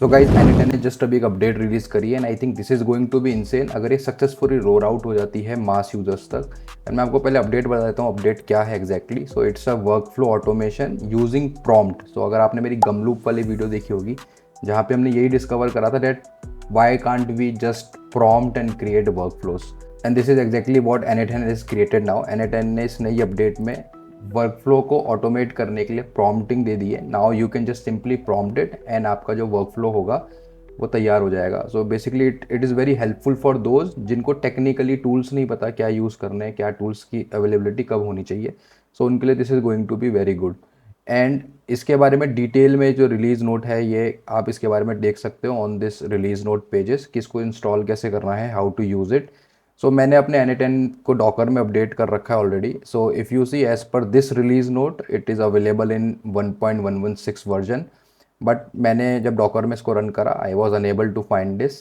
सो guys एन ने just अभी एक अपडेट रिलीज करी है and I think this is going to be insane अगर ये सक्सेसफुली रोल आउट हो जाती है मास यूजर्स तक। एंड मैं आपको पहले अपडेट बता देता हूँ अपडेट क्या है exactly. So it's a workflow automation using prompt. So अगर आपने मेरी गमलूप वाली वीडियो देखी होगी जहाँ पे हमने यही डिस्कवर करा था that why can't we just prompt and create work flows. And this is exactly what एन इज क्रिएटेड नाउ। एन ने इस नई अपडेट में वर्क फ्लो को ऑटोमेट करने के लिए प्रॉम्प्टिंग दे दी है। Now you can just simply prompt it and आपका जो वर्क फ्लो होगा वो तैयार हो जाएगा। So basically it is very helpful for those जिनको टेक्निकली टूल्स नहीं पता क्या यूज़ करने हैं, क्या टूल्स की अवेलेबिलिटी कब होनी चाहिए। सो उनके लिए this is going to be very good. And इसके बारे में डिटेल में जो रिलीज़ नोट है ये आप इसके बारे में देख सकते हो on this release note pages, किसको इंस्टॉल कैसे करना है, हाउ टू यूज़ इट। सो मैंने अपने N10 को डॉकर में अपडेट कर रखा है already. So if you see as per this release note it is available in 1.116 version. But मैंने जब डॉकर में इसको रन करा I was unable to find this.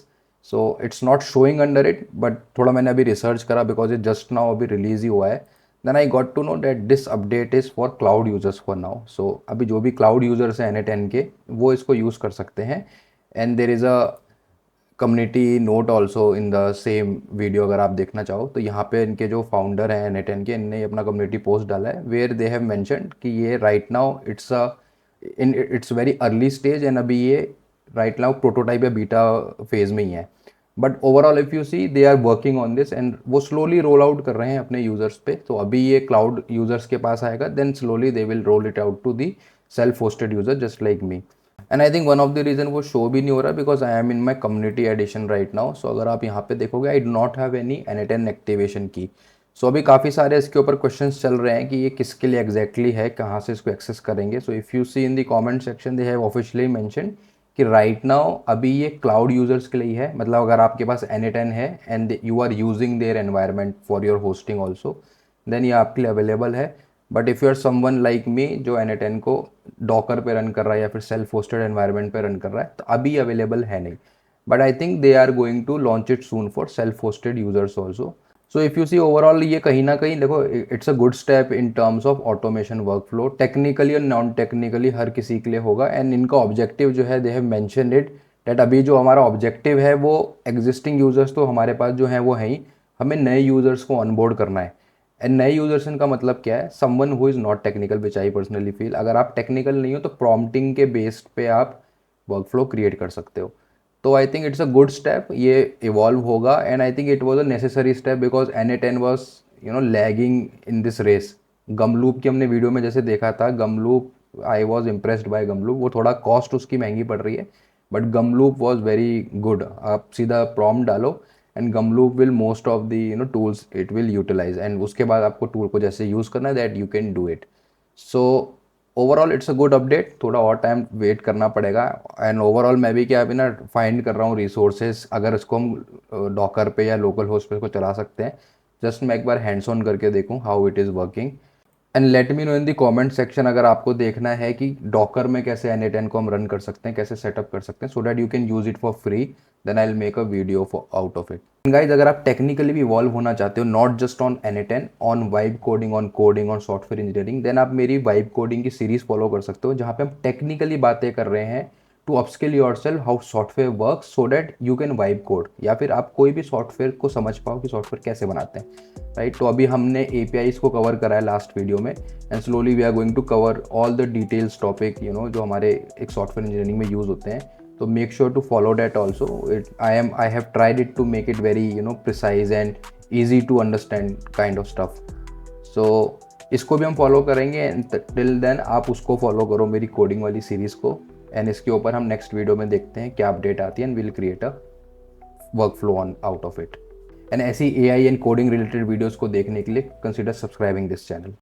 So it's not showing under it but थोड़ा मैंने अभी research करा because it just now अभी रिलीज ही हुआ है। Then I got to know that this update is for cloud users for now. सो अभी जो भी क्लाउड यूजर्स हैं N10 के वो इसको यूज़ कर सकते हैं। And there is a community note also in the same video. अगर आप देखना चाहो तो यहाँ पे इनके जो फाउंडर हैं N10 के, इनने अपना कम्युनिटी पोस्ट डाला है वेयर दे हैव मेंशन्ड कि ये right now it's a in its very early stage and अभी ये राइट नाउ प्रोटोटाइप या बीटा फेज में ही है। But overall if you see they are working on this and वो स्लोली रोल आउट कर रहे हैं अपने यूजर्स पे। तो अभी ये क्लाउड यूजर्स के पास आएगा then slowly they will roll it out to the self hosted user just like me. And I think one of the reason वो शो भी नहीं हो रहा because I am in my community edition right now. So अगर आप यहाँ पे देखोगे I do not have any N10 activation की। सो अभी काफ़ी सारे इसके ऊपर क्वेश्चंस चल रहे हैं कि ये किसके लिए एग्जैक्टली है, कहाँ से इसको एक्सेस करेंगे। So if you see in the comment section they have officially mention कि राइट नाउ अभी ये क्लाउड यूजर्स के लिए है। मतलब अगर आपके पास N10 है and you are using their environment for your hosting also then ये आपके लिए अवेलेबल है। But if you are someone like me जो N10 को डॉकर पे रन कर रहा है या फिर सेल्फ होस्टेड एनवायरनमेंट पे रन कर रहा है तो अभी अवेलेबल है नहीं। But I think they are going to launch it soon for self hosted users also. So if you see overall ये कहीं ना कहीं देखो it's a good step in terms of automation work flow. Technically और non technically हर किसी के लिए होगा। एंड इनका ऑब्जेक्टिव जो है they have mention it date अभी जो हमारा ऑब्जेक्टिव है वो एग्जिस्टिंग यूजर्स तो हमारे पास जो है वो है ही, हमें नए यूजर्स को ऑनबोर्ड करना है। एंड नए यूजर्स का मतलब क्या है, someone who is not technical which I personally feel. अगर आप टेक्निकल नहीं हो तो प्रॉम्प्टिंग के बेस्ड पे आप वर्क फ्लो क्रिएट कर सकते हो। तो I think it's a good step, ये इवॉल्व होगा and I think it was a necessary step because N10 was lagging in this race. Gumloop की हमने वीडियो में जैसे देखा था, Gumloop I was impressed by Gumloop. वो थोड़ा कॉस्ट उसकी महंगी पड़ रही है but Gumloop was very good. आप सीधा प्रॉम्प्ट डालो and Gumloop will most of the tools it will utilize and उसके बाद आपको टूल को जैसे यूज़ करना है that you can do it. So overall it's a good update. थोड़ा और टाइम वेट करना पड़ेगा। एंड ओवरऑल मैं भी क्या अभी ना फाइंड कर रहा हूँ रिसोर्सेज अगर इसको हम डॉकर पे या लोकल होस्ट पे इसको चला सकते हैं। जस्ट मैं एक बार हैंड्स ऑन करके देखूँ how it is working and let me know in the comment section अगर आपको देखना है कि डॉकर में कैसे N10 को हम रन कर सकते हैं, कैसे सेटअप कर सकते हैं so that you can use it for free. Then I will make a video for out of it. Guys अगर आप टेक्निकली भी इवॉल्व होना चाहते हो not just on N10 on vibe coding, on coding, on software engineering, then आप मेरी vibe coding की series follow कर सकते हो जहाँ पे हम टेक्निकली बातें कर रहे हैं to upskill your self how software work so that you can vibe code या फिर आप कोई भी सॉफ्टवेयर को समझ पाओ कि सॉफ्टवेयर कैसे बनाते हैं। राइट, तो अभी हमने APIs को कवर करा है लास्ट वीडियो में and slowly we are going to cover all the details topic जो हमारे एक सॉफ्टवेयर इंजीनियरिंग में यूज़ होते हैं। तो make sure to follow that also. It I have tried it to make it very precise and easy to understand kind of stuff. So इसको भी हम फॉलो करेंगे एंड टिल देन आप उसको फॉलो करो मेरी कोडिंग वाली सीरीज़ को। एंड इसके ऊपर हम नेक्स्ट वीडियो में देखते हैं क्या अपडेट आती है and will create a work flow on out of it. And ऐसी AI and coding related videos को देखने के लिए कंसिडर सब्सक्राइबिंग दिस चैनल।